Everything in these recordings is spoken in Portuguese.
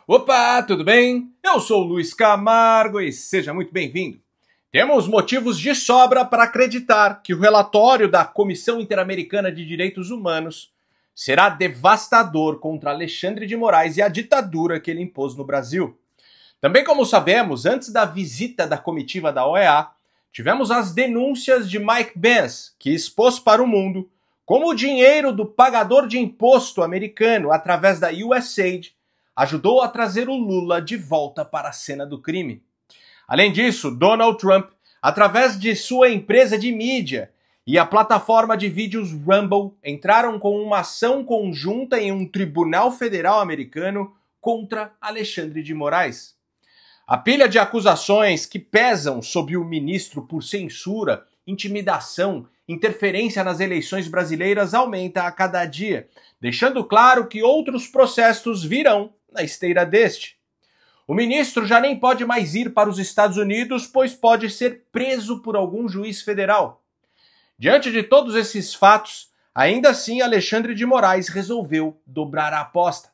Opa, tudo bem? Eu sou o Luiz Camargo e seja muito bem-vindo. Temos motivos de sobra para acreditar que o relatório da Comissão Interamericana de Direitos Humanos será devastador contra Alexandre de Moraes e a ditadura que ele impôs no Brasil. Também, como sabemos, antes da visita da comitiva da OEA, tivemos as denúncias de Mike Pence, que expôs para o mundo como o dinheiro do pagador de imposto americano através da USAID ajudou a trazer o Lula de volta para a cena do crime. Além disso, Donald Trump, através de sua empresa de mídia e a plataforma de vídeos Rumble, entraram com uma ação conjunta em um tribunal federal americano contra Alexandre de Moraes. A pilha de acusações que pesam sobre o ministro por censura, intimidação, interferência nas eleições brasileiras aumenta a cada dia, deixando claro que outros processos virão na esteira deste. O ministro já nem pode mais ir para os Estados Unidos, pois pode ser preso por algum juiz federal. Diante de todos esses fatos, ainda assim Alexandre de Moraes resolveu dobrar a aposta.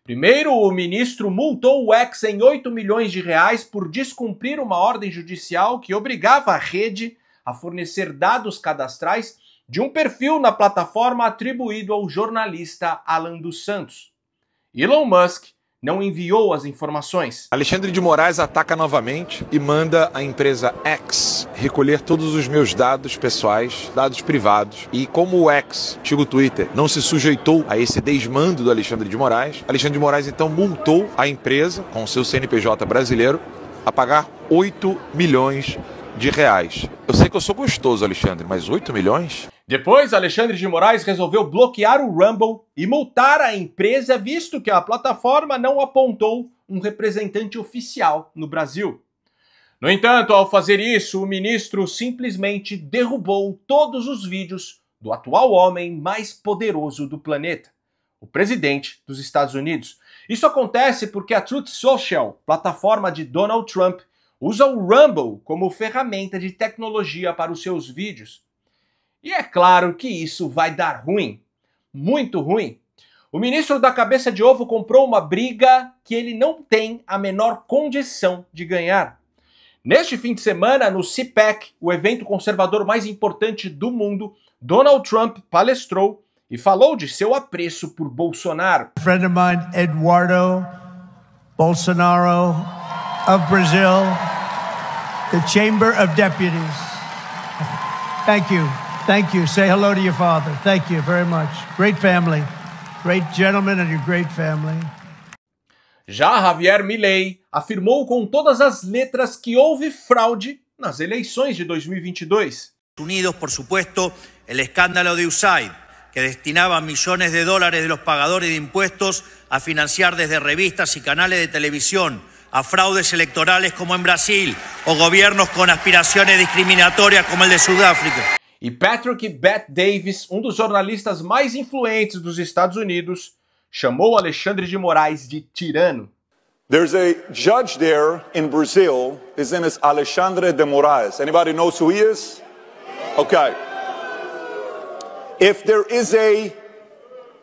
Primeiro, o ministro multou o ex em 8 milhões de reais por descumprir uma ordem judicial que obrigava a rede a fornecer dados cadastrais de um perfil na plataforma atribuído ao jornalista Alan dos Santos. Elon Musk não enviou as informações. Alexandre de Moraes ataca novamente e manda a empresa X recolher todos os meus dados pessoais, dados privados. E como o X, antigo Twitter, não se sujeitou a esse desmando do Alexandre de Moraes então multou a empresa, com seu CNPJ brasileiro, a pagar 8 milhões de reais. Eu sei que eu sou gostoso, Alexandre, mas 8 milhões? Depois, Alexandre de Moraes resolveu bloquear o Rumble e multar a empresa, visto que a plataforma não apontou um representante oficial no Brasil. No entanto, ao fazer isso, o ministro simplesmente derrubou todos os vídeos do atual homem mais poderoso do planeta, o presidente dos Estados Unidos. Isso acontece porque a Truth Social, plataforma de Donald Trump, usa o Rumble como ferramenta de tecnologia para os seus vídeos. E é claro que isso vai dar ruim, muito ruim. O ministro da cabeça de ovo comprou uma briga que ele não tem a menor condição de ganhar. Neste fim de semana, no CPAC, o evento conservador mais importante do mundo, Donald Trump palestrou e falou de seu apreço por Bolsonaro. A friend of mine, Eduardo Bolsonaro of Brazil, the Chamber of Deputies. Thank you. Thank you. Say hello to your father. Thank you very much. Great family. Great gentleman and your great family. Já Javier Milei afirmou com todas as letras que houve fraude nas eleições de 2022. Unidos, por supuesto, el escándalo de USAID, que destinaba millones de dólares de los pagadores de impuestos a financiar desde revistas y canales de televisión a fraudes electorales como en Brasil o gobiernos con aspiraciones discriminatorias como el de Sudáfrica. E Patrick Bet Davis, um dos jornalistas mais influentes dos Estados Unidos, chamou Alexandre de Moraes de tirano. There's a judge there in Brazil. His name is Alexandre de Moraes. Anybody knows who he is? Okay. If there is a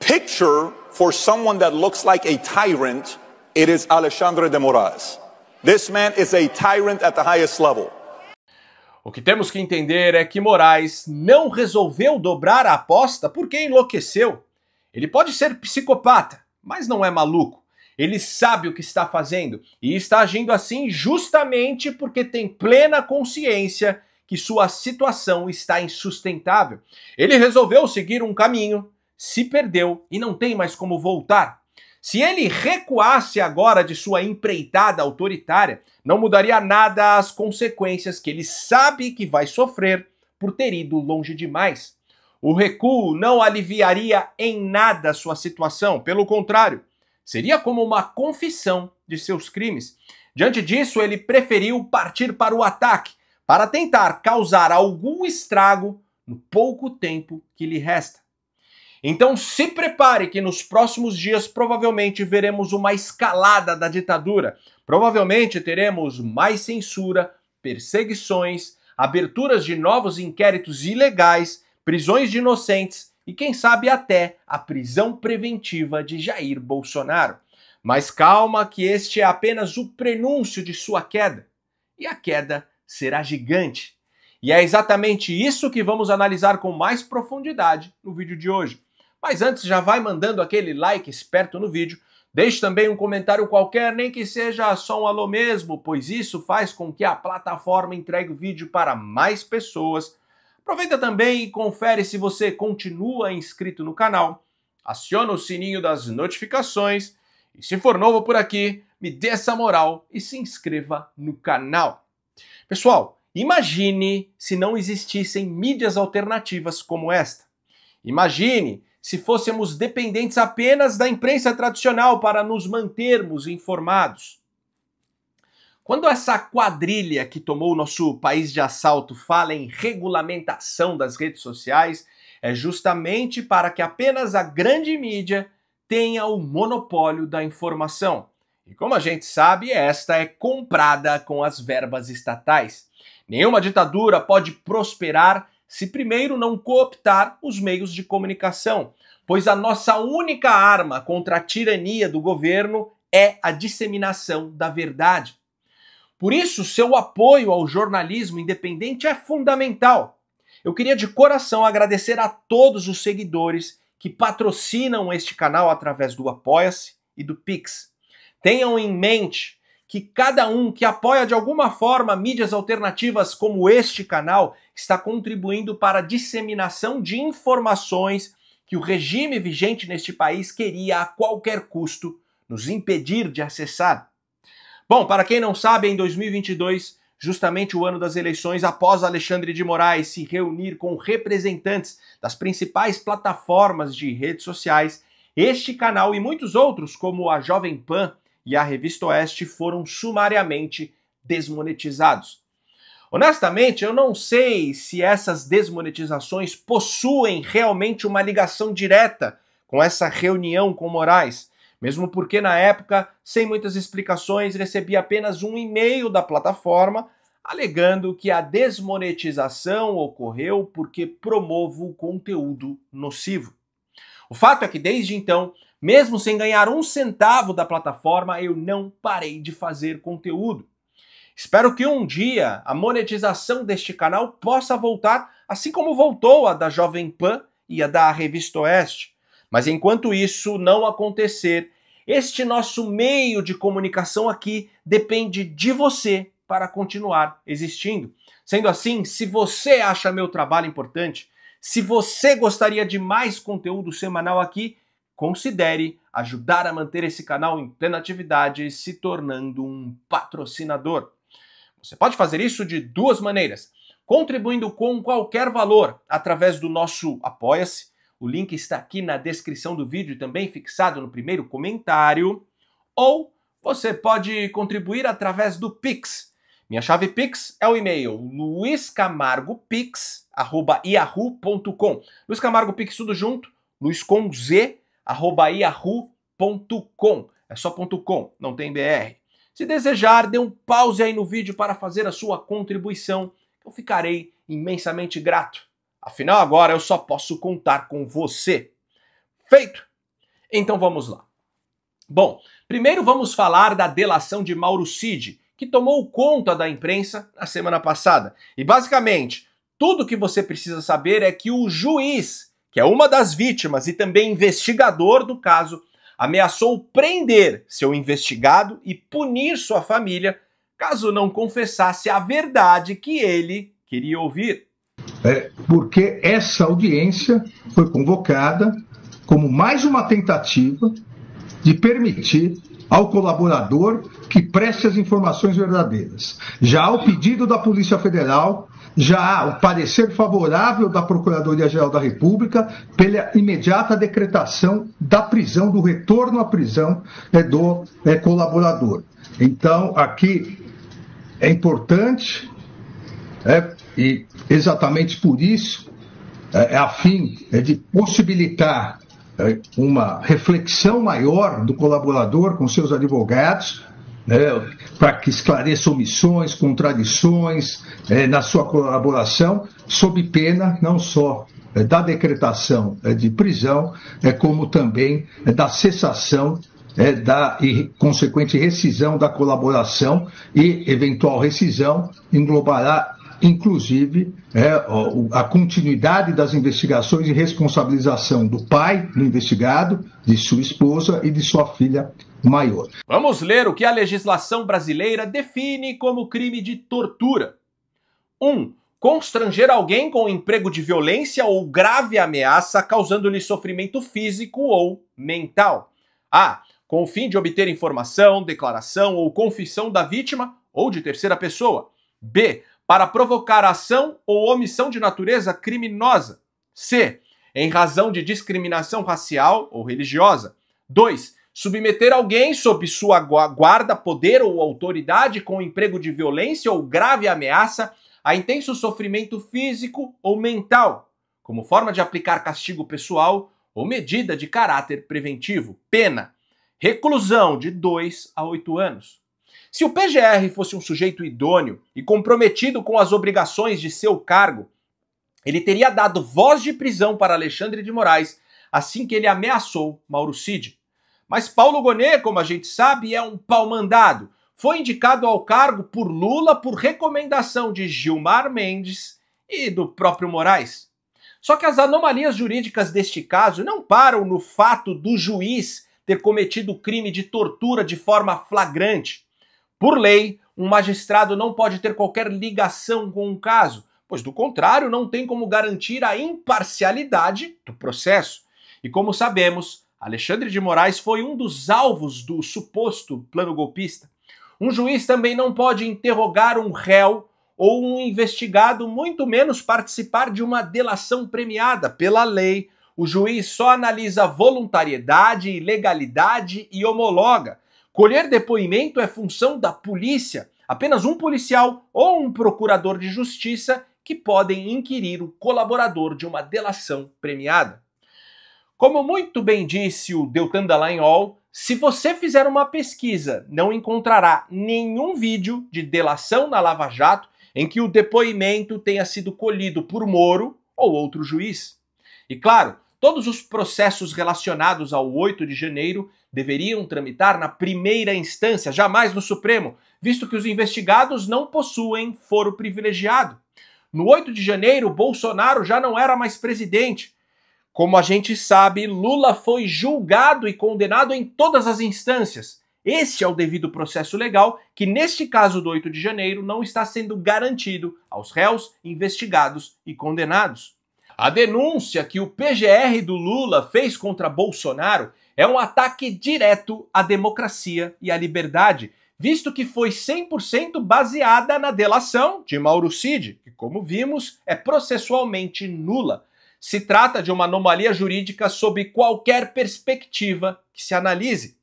picture for someone that looks like a tyrant, it is Alexandre de Moraes. This man is a tyrant at the highest level. O que temos que entender é que Moraes não resolveu dobrar a aposta porque enlouqueceu. Ele pode ser psicopata, mas não é maluco. Ele sabe o que está fazendo e está agindo assim justamente porque tem plena consciência que sua situação está insustentável. Ele resolveu seguir um caminho, se perdeu e não tem mais como voltar. Se ele recuasse agora de sua empreitada autoritária, não mudaria nada as consequências que ele sabe que vai sofrer por ter ido longe demais. O recuo não aliviaria em nada sua situação, pelo contrário, seria como uma confissão de seus crimes. Diante disso, ele preferiu partir para o ataque, para tentar causar algum estrago no pouco tempo que lhe resta. Então se prepare que nos próximos dias provavelmente veremos uma escalada da ditadura. Provavelmente teremos mais censura, perseguições, aberturas de novos inquéritos ilegais, prisões de inocentes e quem sabe até a prisão preventiva de Jair Bolsonaro. Mas calma que este é apenas o prenúncio de sua queda. E a queda será gigante. E é exatamente isso que vamos analisar com mais profundidade no vídeo de hoje. Mas antes, já vai mandando aquele like esperto no vídeo. Deixe também um comentário qualquer, nem que seja só um alô mesmo, pois isso faz com que a plataforma entregue o vídeo para mais pessoas. Aproveita também e confere se você continua inscrito no canal. Aciona o sininho das notificações. E se for novo por aqui, me dê essa moral e se inscreva no canal. Pessoal, imagine se não existissem mídias alternativas como esta. Imagine se fôssemos dependentes apenas da imprensa tradicional para nos mantermos informados. Quando essa quadrilha que tomou o nosso país de assalto fala em regulamentação das redes sociais, é justamente para que apenas a grande mídia tenha o monopólio da informação. E como a gente sabe, esta é comprada com as verbas estatais. Nenhuma ditadura pode prosperar se primeiro não cooptar os meios de comunicação, pois a nossa única arma contra a tirania do governo é a disseminação da verdade. Por isso, seu apoio ao jornalismo independente é fundamental. Eu queria de coração agradecer a todos os seguidores que patrocinam este canal através do Apoia-se e do Pix. Tenham em mente que cada um que apoia de alguma forma mídias alternativas como este canal está contribuindo para a disseminação de informações que o regime vigente neste país queria a qualquer custo nos impedir de acessar. Bom, para quem não sabe, em 2022, justamente o ano das eleições, após Alexandre de Moraes se reunir com representantes das principais plataformas de redes sociais, este canal e muitos outros, como a Jovem Pan e a Revista Oeste, foram sumariamente desmonetizados. Honestamente, eu não sei se essas desmonetizações possuem realmente uma ligação direta com essa reunião com Moraes, mesmo porque na época, sem muitas explicações, recebi apenas um e-mail da plataforma alegando que a desmonetização ocorreu porque promovo conteúdo nocivo. O fato é que desde então, mesmo sem ganhar um centavo da plataforma, eu não parei de fazer conteúdo. Espero que um dia a monetização deste canal possa voltar, assim como voltou a da Jovem Pan e a da Revista Oeste. Mas enquanto isso não acontecer, este nosso meio de comunicação aqui depende de você para continuar existindo. Sendo assim, se você acha meu trabalho importante, se você gostaria de mais conteúdo semanal aqui, considere ajudar a manter esse canal em plena atividade, se tornando um patrocinador. Você pode fazer isso de duas maneiras: contribuindo com qualquer valor através do nosso Apoia-se. O link está aqui na descrição do vídeo, também fixado no primeiro comentário. Ou você pode contribuir através do Pix. Minha chave Pix é o e-mail luiscamargopix@yahoo.com. Luiz Camargo Pix tudo junto, Luiz com Z, @yahoo.com. É só .com, não tem BR. Se desejar, dê um pause aí no vídeo para fazer a sua contribuição. Eu ficarei imensamente grato. Afinal, agora eu só posso contar com você. Feito? Então vamos lá. Bom, primeiro vamos falar da delação de Mauro Cid, que tomou conta da imprensa na semana passada. E basicamente, tudo que você precisa saber é que o juiz, que é uma das vítimas e também investigador do caso, ameaçou prender seu investigado e punir sua família caso não confessasse a verdade que ele queria ouvir. Porque essa audiência foi convocada como mais uma tentativa de permitir ao colaborador que preste as informações verdadeiras. Já há o pedido da Polícia Federal, já há o parecer favorável da Procuradoria-Geral da República pela imediata decretação da prisão, do retorno à prisão do colaborador. Então, aqui é importante, e exatamente por isso, a fim de possibilitar uma reflexão maior do colaborador com seus advogados, para que esclareça omissões, contradições na sua colaboração, sob pena não só da decretação de prisão, como também da cessação da consequente rescisão da colaboração, e eventual rescisão englobará, inclusive, a continuidade das investigações e responsabilização do pai do investigado, de sua esposa e de sua filha maior. Vamos ler o que a legislação brasileira define como crime de tortura. 1. Constranger alguém com emprego de violência ou grave ameaça, causando-lhe sofrimento físico ou mental. A. Com o fim de obter informação, declaração ou confissão da vítima ou de terceira pessoa. B. Para provocar ação ou omissão de natureza criminosa. C. Em razão de discriminação racial ou religiosa. 2. Submeter alguém sob sua guarda, poder ou autoridade com emprego de violência ou grave ameaça a intenso sofrimento físico ou mental, como forma de aplicar castigo pessoal ou medida de caráter preventivo. Pena: reclusão de 2 a 8 anos. Se o PGR fosse um sujeito idôneo e comprometido com as obrigações de seu cargo, ele teria dado voz de prisão para Alexandre de Moraes assim que ele ameaçou Mauro Cid. Mas Paulo Gonet, como a gente sabe, é um pau-mandado. Foi indicado ao cargo por Lula por recomendação de Gilmar Mendes e do próprio Moraes. Só que as anomalias jurídicas deste caso não param no fato do juiz ter cometido o crime de tortura de forma flagrante. Por lei, um magistrado não pode ter qualquer ligação com um caso, pois do contrário não tem como garantir a imparcialidade do processo. E como sabemos, Alexandre de Moraes foi um dos alvos do suposto plano golpista. Um juiz também não pode interrogar um réu ou um investigado, muito menos participar de uma delação premiada. Pela lei, o juiz só analisa voluntariedade, legalidade e homologa. Colher depoimento é função da polícia. Apenas um policial ou um procurador de justiça que podem inquirir o colaborador de uma delação premiada. Como muito bem disse o Deltan Dallagnol, se você fizer uma pesquisa, não encontrará nenhum vídeo de delação na Lava Jato em que o depoimento tenha sido colhido por Moro ou outro juiz. E claro, todos os processos relacionados ao 8 de janeiro deveriam tramitar na primeira instância, jamais no Supremo, visto que os investigados não possuem foro privilegiado. No 8 de janeiro, Bolsonaro já não era mais presidente. Como a gente sabe, Lula foi julgado e condenado em todas as instâncias. Este é o devido processo legal que, neste caso do 8 de janeiro, não está sendo garantido aos réus, investigados e condenados. A denúncia que o PGR do Lula fez contra Bolsonaro é um ataque direto à democracia e à liberdade, visto que foi 100% baseada na delação de Mauro Cid, que, como vimos, é processualmente nula. Se trata de uma anomalia jurídica sob qualquer perspectiva que se analise.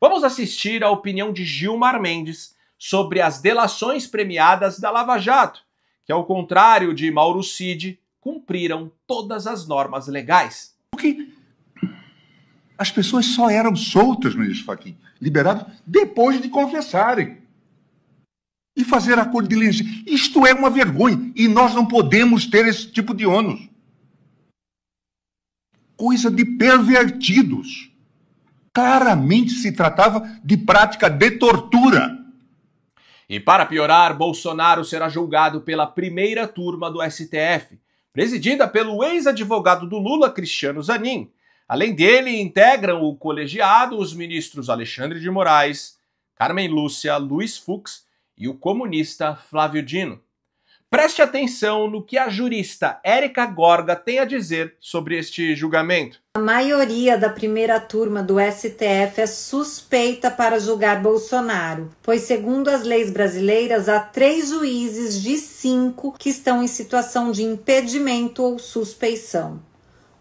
Vamos assistir à opinião de Gilmar Mendes sobre as delações premiadas da Lava Jato, que, ao contrário de Mauro Cid, cumpriram todas as normas legais. Porque as pessoas só eram soltas, ministro Fachin, liberadas depois de confessarem e fazer acordo de leniência. Isto é uma vergonha e nós não podemos ter esse tipo de ônus. Coisa de pervertidos. Claramente se tratava de prática de tortura. E para piorar, Bolsonaro será julgado pela primeira turma do STF, presidida pelo ex-advogado do Lula, Cristiano Zanin. Além dele, integram o colegiado os ministros Alexandre de Moraes, Carmen Lúcia, Luiz Fux e o comunista Flávio Dino. Preste atenção no que a jurista Érica Gorga tem a dizer sobre este julgamento. A maioria da primeira turma do STF é suspeita para julgar Bolsonaro, pois, segundo as leis brasileiras, há 3 juízes de 5 que estão em situação de impedimento ou suspeição.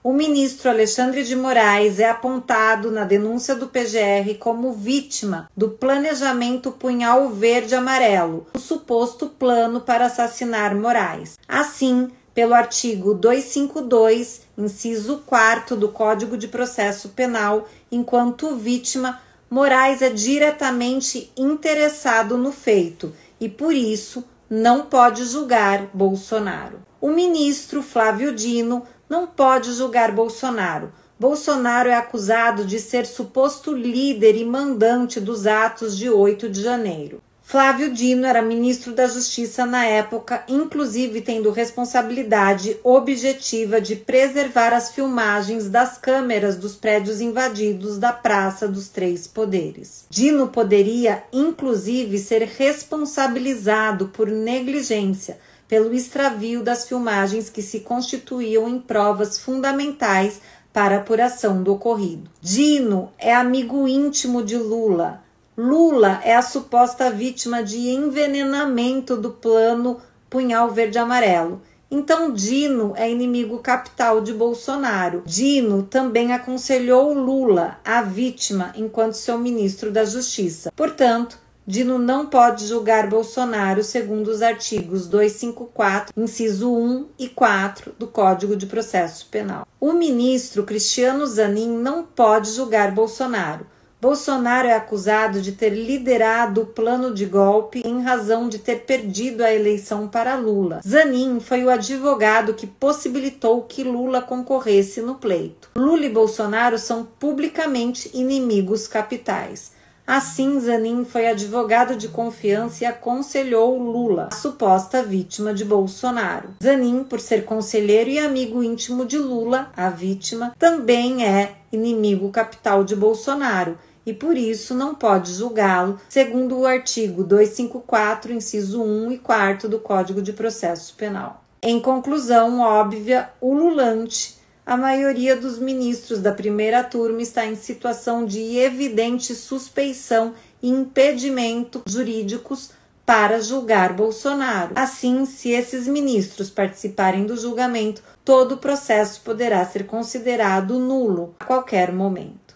O ministro Alexandre de Moraes é apontado na denúncia do PGR como vítima do planejamento Punhal Verde-Amarelo, o suposto plano para assassinar Moraes. Assim, pelo artigo 252, inciso 4º do Código de Processo Penal, enquanto vítima, Moraes é diretamente interessado no feito e, por isso, não pode julgar Bolsonaro. O ministro Flávio Dino não pode julgar Bolsonaro, Bolsonaro é acusado de ser suposto líder e mandante dos atos de 8 de janeiro. Flávio Dino era ministro da Justiça na época, inclusive tendo responsabilidade objetiva de preservar as filmagens das câmeras dos prédios invadidos da Praça dos Três Poderes. Dino poderia, inclusive, ser responsabilizado por negligência pelo extravio das filmagens que se constituíam em provas fundamentais para a apuração do ocorrido. Dino é amigo íntimo de Lula. Lula é a suposta vítima de envenenamento do plano Punhal Verde-Amarelo. Então Dino é inimigo capital de Bolsonaro. Dino também aconselhou Lula, a vítima, enquanto seu ministro da Justiça. Portanto, Dino não pode julgar Bolsonaro segundo os artigos 254, inciso 1 e 4 do Código de Processo Penal. O ministro Cristiano Zanin não pode julgar Bolsonaro. Bolsonaro é acusado de ter liderado o plano de golpe em razão de ter perdido a eleição para Lula. Zanin foi o advogado que possibilitou que Lula concorresse no pleito. Lula e Bolsonaro são publicamente inimigos capitais. Assim, Zanin foi advogado de confiança e aconselhou Lula, a suposta vítima de Bolsonaro. Zanin, por ser conselheiro e amigo íntimo de Lula, a vítima, também é inimigo capital de Bolsonaro e por isso não pode julgá-lo, segundo o artigo 254, inciso 1 e 4 do Código de Processo Penal. Em conclusão óbvia, ululante, a maioria dos ministros da primeira turma está em situação de evidente suspeição e impedimento jurídicos para julgar Bolsonaro. Assim, se esses ministros participarem do julgamento, todo o processo poderá ser considerado nulo a qualquer momento.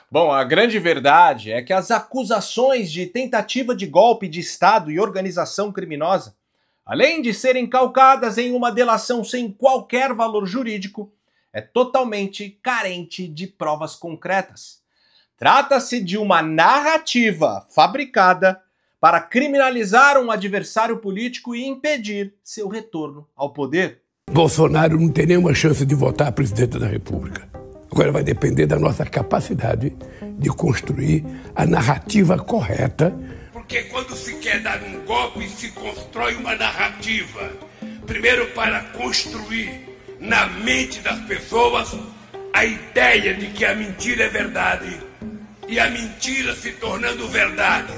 Bom, a grande verdade é que as acusações de tentativa de golpe de Estado e organização criminosa, além de serem calcadas em uma delação sem qualquer valor jurídico, é totalmente carente de provas concretas. Trata-se de uma narrativa fabricada para criminalizar um adversário político e impedir seu retorno ao poder. Bolsonaro não tem nenhuma chance de votar presidente da República. Agora vai depender da nossa capacidade de construir a narrativa correta. Porque quando se quer dar um golpe, se constrói uma narrativa. Primeiro para construir na mente das pessoas a ideia de que a mentira é verdade e a mentira se tornando verdade.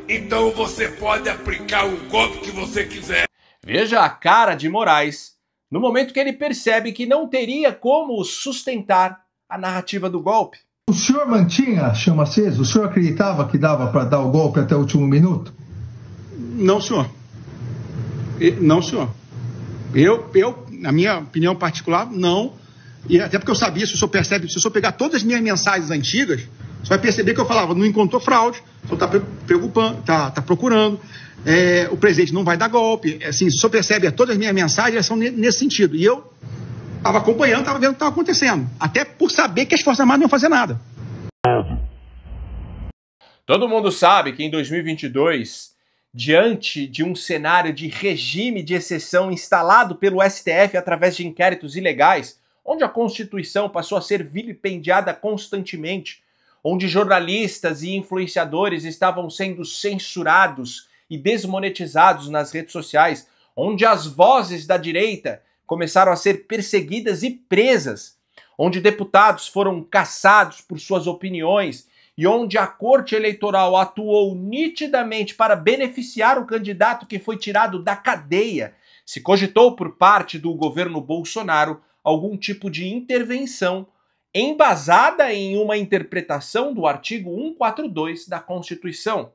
Então você pode aplicar o golpe que você quiser. Veja a cara de Moraes no momento que ele percebe que não teria como sustentar a narrativa do golpe. O senhor mantinha a chama acesa? O senhor acreditava que dava para dar o golpe até o último minuto? Não, senhor. Não, senhor. Eu, na minha opinião particular, não. E até porque eu sabia, se o senhor percebe, se o senhor pegar todas as minhas mensagens antigas, você vai perceber que eu falava, não encontrou fraude, o senhor está preocupando, está procurando, o presidente não vai dar golpe. Assim, se o senhor percebe, todas as minhas mensagens são nesse sentido. E eu estava acompanhando, estava vendo o que estava acontecendo. Até por saber que as Forças Armadas não iam fazer nada. Todo mundo sabe que em 2022... diante de um cenário de regime de exceção instalado pelo STF através de inquéritos ilegais, onde a Constituição passou a ser vilipendiada constantemente, onde jornalistas e influenciadores estavam sendo censurados e desmonetizados nas redes sociais, onde as vozes da direita começaram a ser perseguidas e presas, onde deputados foram caçados por suas opiniões e onde a Corte Eleitoral atuou nitidamente para beneficiar o candidato que foi tirado da cadeia, se cogitou por parte do governo Bolsonaro algum tipo de intervenção embasada em uma interpretação do artigo 142 da Constituição.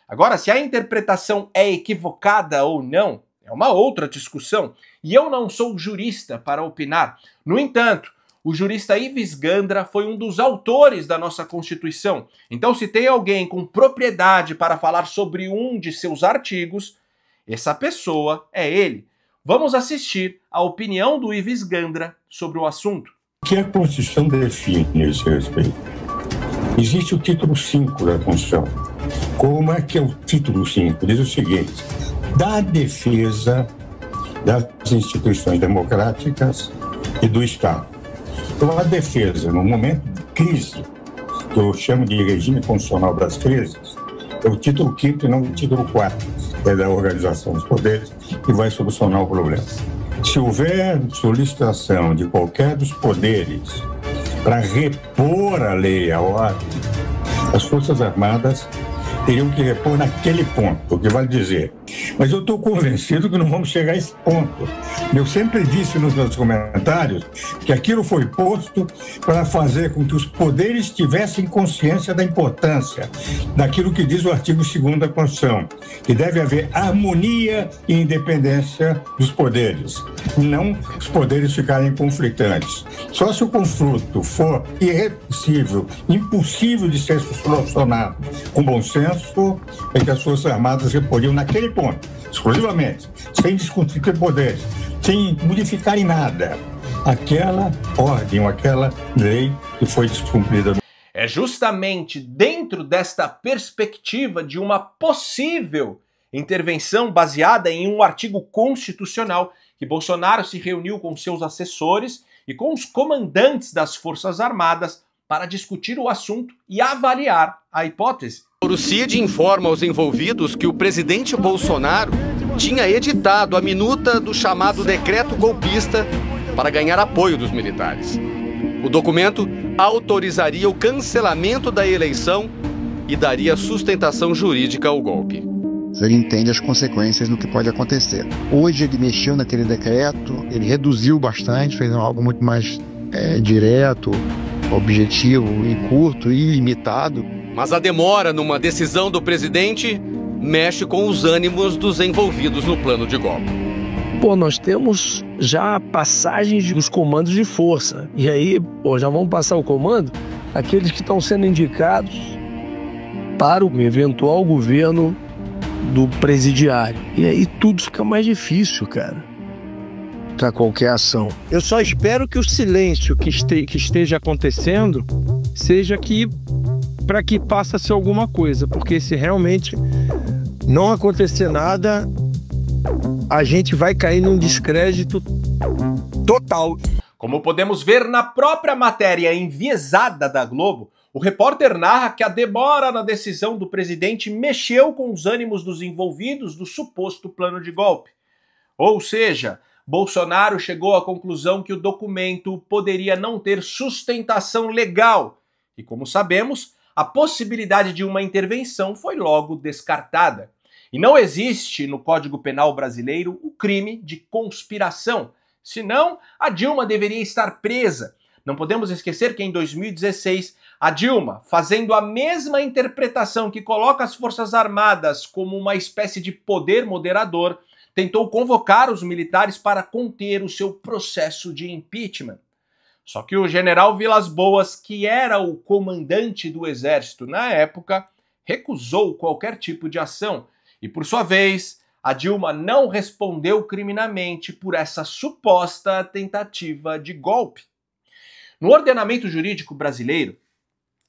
Agora, se a interpretação é equivocada ou não, é uma outra discussão, e eu não sou jurista para opinar. No entanto, o jurista Ives Gandra foi um dos autores da nossa Constituição. Então, se tem alguém com propriedade para falar sobre um de seus artigos, essa pessoa é ele. Vamos assistir a opinião do Ives Gandra sobre o assunto. O que a Constituição define a esse respeito? Existe o título 5 da Constituição. Como é que é o título 5? Diz o seguinte: da defesa das instituições democráticas e do Estado. Então, a defesa, no momento de crise, que eu chamo de regime constitucional das crises, é o título 5º e não o título 4º, que é da Organização dos Poderes, que vai solucionar o problema. Se houver solicitação de qualquer dos poderes para repor a lei e a ordem, as Forças Armadas teriam que repor naquele ponto, o que vale dizer. Mas eu estou convencido que não vamos chegar a esse ponto. Eu sempre disse nos meus comentários que aquilo foi posto para fazer com que os poderes tivessem consciência da importância daquilo que diz o artigo 2º da Constituição, que deve haver harmonia e independência dos poderes, não os poderes ficarem conflitantes. Só se o conflito for irreversível, impossível de ser solucionado com bom senso, é que as Forças Armadas reporiam naquele ponto, exclusivamente, sem discutir poderes, sem modificar em nada aquela ordem ou aquela lei que foi descumprida. É justamente dentro desta perspectiva de uma possível intervenção baseada em um artigo constitucional que Bolsonaro se reuniu com seus assessores e com os comandantes das Forças Armadas para discutir o assunto e avaliar a hipótese. O CID informa aos envolvidos que o presidente Bolsonaro tinha editado a minuta do chamado decreto golpista para ganhar apoio dos militares. O documento autorizaria o cancelamento da eleição e daria sustentação jurídica ao golpe. Ele entende as consequências do que pode acontecer. Hoje ele mexeu naquele decreto, ele reduziu bastante, fez algo muito mais direto, objetivo e curto e limitado. Mas a demora numa decisão do presidente mexe com os ânimos dos envolvidos no plano de golpe. Nós temos já passagens dos comandos de força. E aí, já vamos passar o comando aqueles que estão sendo indicados para o eventual governo do presidiário. E aí tudo fica mais difícil, cara, para qualquer ação. Eu só espero que o silêncio que esteja acontecendo seja para que passe a ser alguma coisa, porque se realmente não acontecer nada, a gente vai cair num descrédito total. Como podemos ver na própria matéria enviesada da Globo, o repórter narra que a demora na decisão do presidente mexeu com os ânimos dos envolvidos do suposto plano de golpe. Ou seja, Bolsonaro chegou à conclusão que o documento poderia não ter sustentação legal e, como sabemos, a possibilidade de uma intervenção foi logo descartada. E não existe no Código Penal brasileiro o crime de conspiração, senão a Dilma deveria estar presa. Não podemos esquecer que em 2016, a Dilma, fazendo a mesma interpretação que coloca as Forças Armadas como uma espécie de poder moderador, tentou convocar os militares para conter o seu processo de impeachment. Só que o general Vilas Boas, que era o comandante do exército na época, recusou qualquer tipo de ação. E, por sua vez, a Dilma não respondeu criminalmente por essa suposta tentativa de golpe. No ordenamento jurídico brasileiro,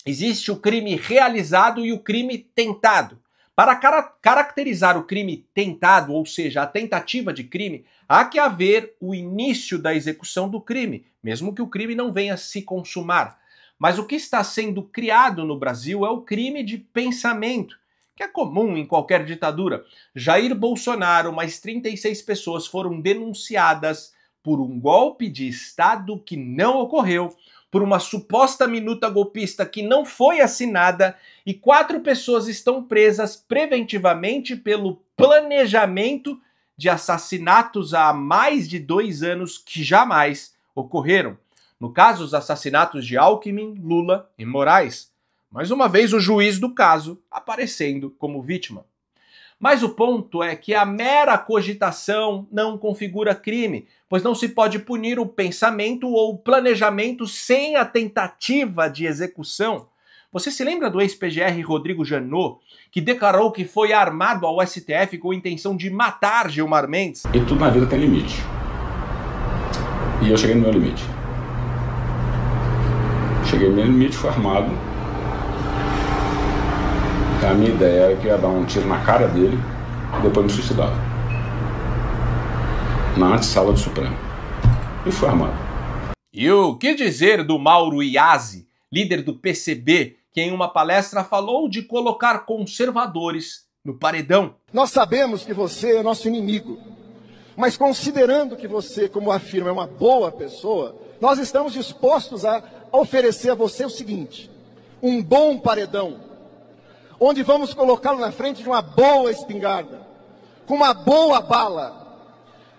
existe o crime realizado e o crime tentado. Para caracterizar o crime tentado, ou seja, a tentativa de crime, há que haver o início da execução do crime, mesmo que o crime não venha se consumar. Mas o que está sendo criado no Brasil é o crime de pensamento, que é comum em qualquer ditadura. Jair Bolsonaro, mais 36 pessoas foram denunciadas por um golpe de Estado que não ocorreu, por uma suposta minuta golpista que não foi assinada, e 4 pessoas estão presas preventivamente pelo planejamento de assassinatos há mais de 2 anos que jamais ocorreram. No caso, os assassinatos de Alckmin, Lula e Moraes. Mais uma vez, o juiz do caso aparecendo como vítima. Mas o ponto é que a mera cogitação não configura crime, pois não se pode punir o pensamento ou o planejamento sem a tentativa de execução. Você se lembra do ex-PGR Rodrigo Janot, que declarou que foi armado ao STF com a intenção de matar Gilmar Mendes? E tudo na vida tem limite. E eu cheguei no meu limite. Cheguei no meu limite, fui armado. A minha ideia era que eu ia dar um tiro na cara dele e depois me suicidava. Na antessala do Supremo. E fui armado. E o que dizer do Mauro Iazzi, líder do PCB, que em uma palestra falou de colocar conservadores no paredão? Nós sabemos que você é nosso inimigo, mas considerando que você, como afirma, é uma boa pessoa, nós estamos dispostos a oferecer a você o seguinte: um bom paredão, onde vamos colocá-lo na frente de uma boa espingarda, com uma boa bala,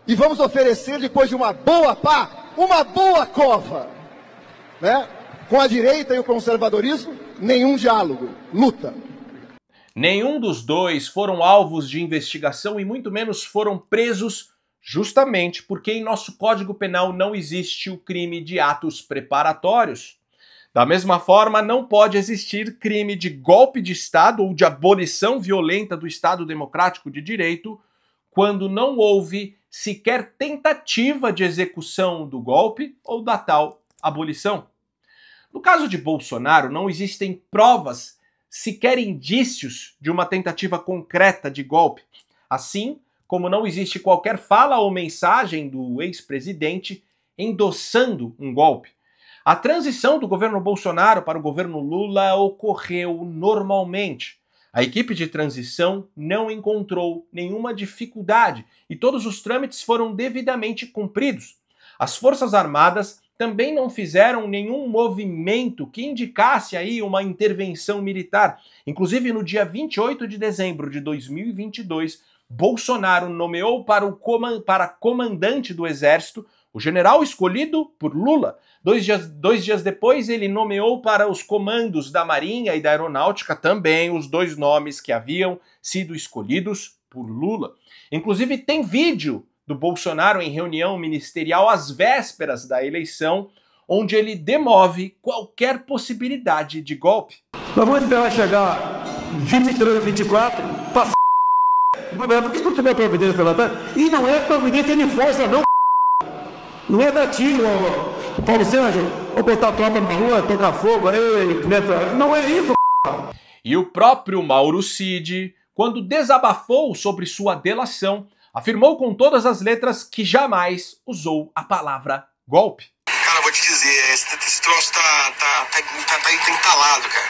e vamos oferecer, depois de uma boa pá, uma boa cova, né? Com a direita e o conservadorismo, nenhum diálogo, luta. Nenhum dos dois foram alvos de investigação e muito menos foram presos, justamente porque em nosso Código Penal não existe o crime de atos preparatórios. Da mesma forma, não pode existir crime de golpe de Estado ou de abolição violenta do Estado Democrático de Direito quando não houve sequer tentativa de execução do golpe ou da tal abolição. No caso de Bolsonaro, não existem provas, sequer indícios de uma tentativa concreta de golpe, assim como não existe qualquer fala ou mensagem do ex-presidente endossando um golpe. A transição do governo Bolsonaro para o governo Lula ocorreu normalmente. A equipe de transição não encontrou nenhuma dificuldade e todos os trâmites foram devidamente cumpridos. As Forças Armadas também não fizeram nenhum movimento que indicasse aí uma intervenção militar. Inclusive, no dia 28 de dezembro de 2022, Bolsonaro nomeou para comandante do Exército o general escolhido por Lula. Dois dias depois, ele nomeou para os comandos da Marinha e da Aeronáutica também os dois nomes que haviam sido escolhidos por Lula. Inclusive, tem vídeo do Bolsonaro em reunião ministerial às vésperas da eleição, onde ele demove qualquer possibilidade de golpe. Nós vamos esperar chegar 23 a 24 para porque não tiver providência pela tarde, e não é providência de força, não. Não é gatilho, Paulo Sérgio, ou botar tropa na rua, tocar fogo, não é isso. E o próprio Mauro Cid, quando desabafou sobre sua delação, afirmou com todas as letras que jamais usou a palavra golpe. Cara, vou te dizer, esse troço tá entalado, cara.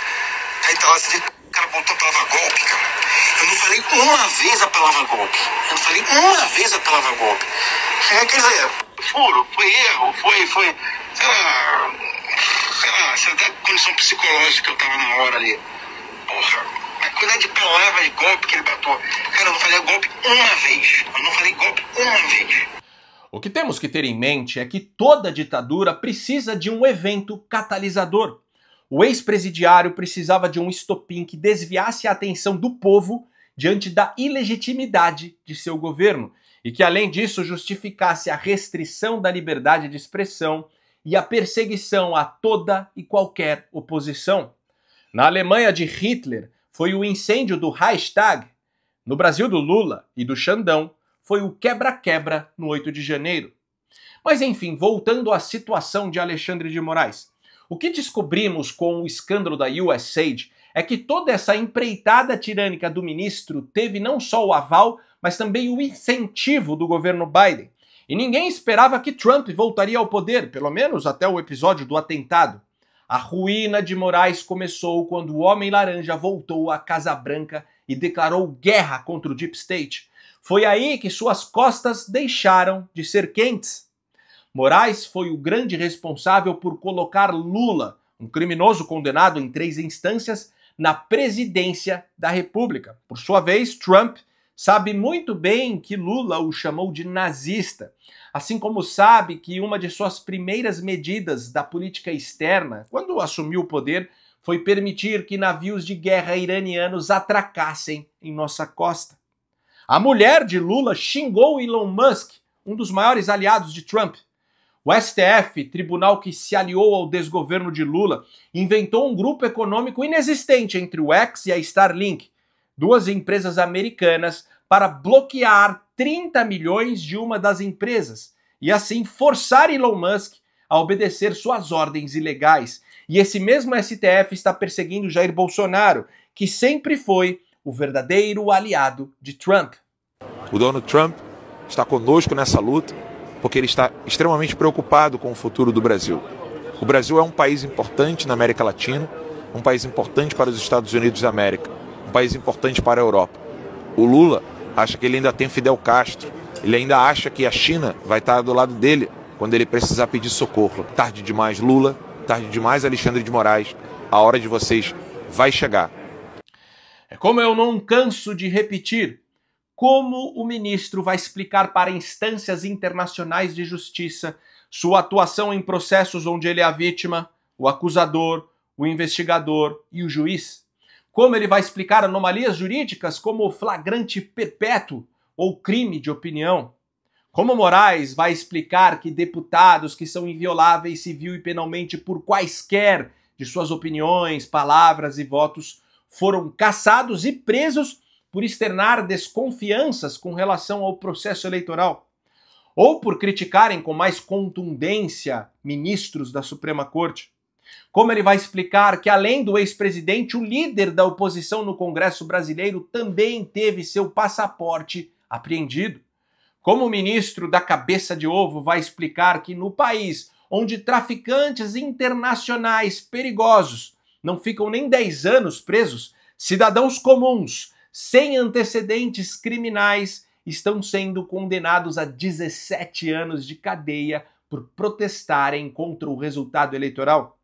Tá entalado, você vê que o cara botou a palavra golpe, cara. Eu não falei uma vez a palavra golpe. Quer dizer, furo, foi erro, foi sei lá, até condição psicológica que eu tava na hora ali. Porra, a quantidade de palavras de golpe que ele botou. Cara, eu não falei golpe uma vez. O que temos que ter em mente é que toda ditadura precisa de um evento catalisador. O ex-presidiário precisava de um estopim que desviasse a atenção do povo diante da ilegitimidade de seu governo e que, além disso, justificasse a restrição da liberdade de expressão e a perseguição a toda e qualquer oposição. Na Alemanha de Hitler, foi o incêndio do Reichstag. No Brasil do Lula e do Xandão, foi o quebra-quebra no 8 de janeiro. Mas enfim, voltando à situação de Alexandre de Moraes. O que descobrimos com o escândalo da USAID é que toda essa empreitada tirânica do ministro teve não só o aval, mas também o incentivo do governo Biden. E ninguém esperava que Trump voltaria ao poder, pelo menos até o episódio do atentado. A ruína de Moraes começou quando o Homem Laranja voltou à Casa Branca e declarou guerra contra o Deep State. Foi aí que suas costas deixaram de ser quentes. Moraes foi o grande responsável por colocar Lula, um criminoso condenado em 3 instâncias, na presidência da República. Por sua vez, Trump sabe muito bem que Lula o chamou de nazista, assim como sabe que uma de suas primeiras medidas da política externa, quando assumiu o poder, foi permitir que navios de guerra iranianos atracassem em nossa costa. A mulher de Lula xingou Elon Musk, um dos maiores aliados de Trump. O STF, tribunal que se aliou ao desgoverno de Lula, inventou um grupo econômico inexistente entre o X e a Starlink, 2 empresas americanas, para bloquear 30 milhões de uma das empresas e assim forçar Elon Musk a obedecer suas ordens ilegais. E esse mesmo STF está perseguindo Jair Bolsonaro, que sempre foi o verdadeiro aliado de Trump. O Donald Trump está conosco nessa luta, porque ele está extremamente preocupado com o futuro do Brasil. O Brasil é um país importante na América Latina, um país importante para os Estados Unidos da América, um país importante para a Europa. O Lula acha que ele ainda tem Fidel Castro, ele ainda acha que a China vai estar do lado dele quando ele precisar pedir socorro. Tarde demais Lula, tarde demais Alexandre de Moraes, a hora de vocês vai chegar. É como eu não canso de repetir, como o ministro vai explicar para instâncias internacionais de justiça sua atuação em processos onde ele é a vítima, o acusador, o investigador e o juiz? Como ele vai explicar anomalias jurídicas como flagrante perpétuo ou crime de opinião? Como Moraes vai explicar que deputados que são invioláveis civil e penalmente por quaisquer de suas opiniões, palavras e votos foram caçados e presos por externar desconfianças com relação ao processo eleitoral? Ou por criticarem com mais contundência ministros da Suprema Corte? Como ele vai explicar que, além do ex-presidente, o líder da oposição no Congresso brasileiro também teve seu passaporte apreendido? Como o ministro da cabeça de ovo vai explicar que no país onde traficantes internacionais perigosos não ficam nem 10 anos presos, cidadãos comuns, sem antecedentes criminais, estão sendo condenados a 17 anos de cadeia por protestarem contra o resultado eleitoral?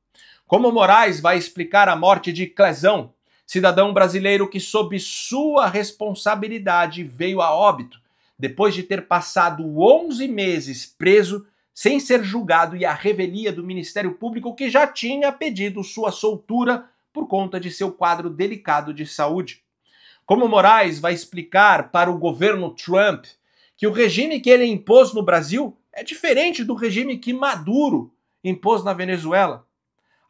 Como Moraes vai explicar a morte de Clezão, cidadão brasileiro que, sob sua responsabilidade, veio a óbito, depois de ter passado 11 meses preso, sem ser julgado, e a revelia do Ministério Público que já tinha pedido sua soltura por conta de seu quadro delicado de saúde? Como Moraes vai explicar para o governo Trump que o regime que ele impôs no Brasil é diferente do regime que Maduro impôs na Venezuela?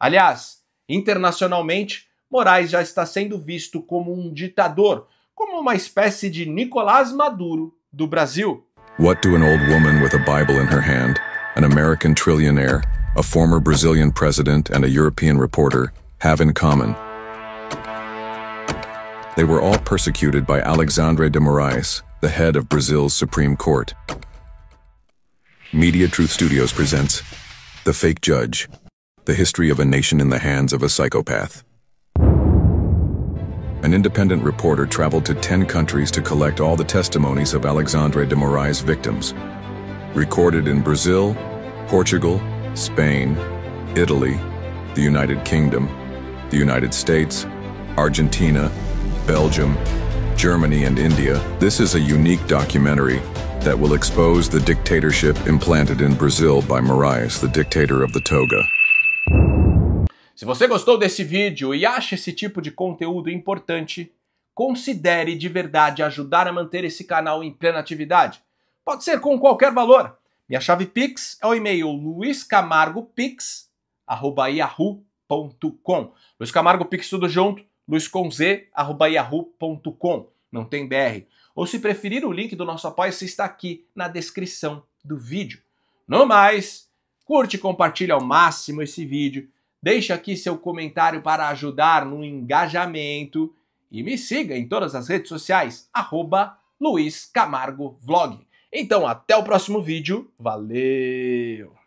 Aliás, internacionalmente, Moraes já está sendo visto como um ditador, como uma espécie de Nicolás Maduro do Brasil. What do an old woman with a Bible in her hand, an American trillionaire, a former Brazilian president and a European reporter have in common? They were all persecuted by Alexandre de Moraes, the head of Brazil's Supreme Court. Media Truth Studios presents The Fake Judge, the history of a nation in the hands of a psychopath. An independent reporter traveled to 10 countries to collect all the testimonies of Alexandre de Moraes' victims. Recorded in Brazil, Portugal, Spain, Italy, the United Kingdom, the United States, Argentina, Belgium, Germany, and India, this is a unique documentary that will expose the dictatorship implanted in Brazil by Moraes, the dictator of the toga. Se você gostou desse vídeo e acha esse tipo de conteúdo importante, considere de verdade ajudar a manter esse canal em plena atividade. Pode ser com qualquer valor. Minha chave Pix é o e-mail luiscamargopix@yahoo.com. Luiz Camargo Pix tudo junto, luiscomz@yahoo.com. Não tem BR. Ou se preferir, o link do nosso apoio-se está aqui na descrição do vídeo. No mais, curte e compartilhe ao máximo esse vídeo. Deixe aqui seu comentário para ajudar no engajamento e me siga em todas as redes sociais, @LuizCamargoVlog. Então, até o próximo vídeo. Valeu!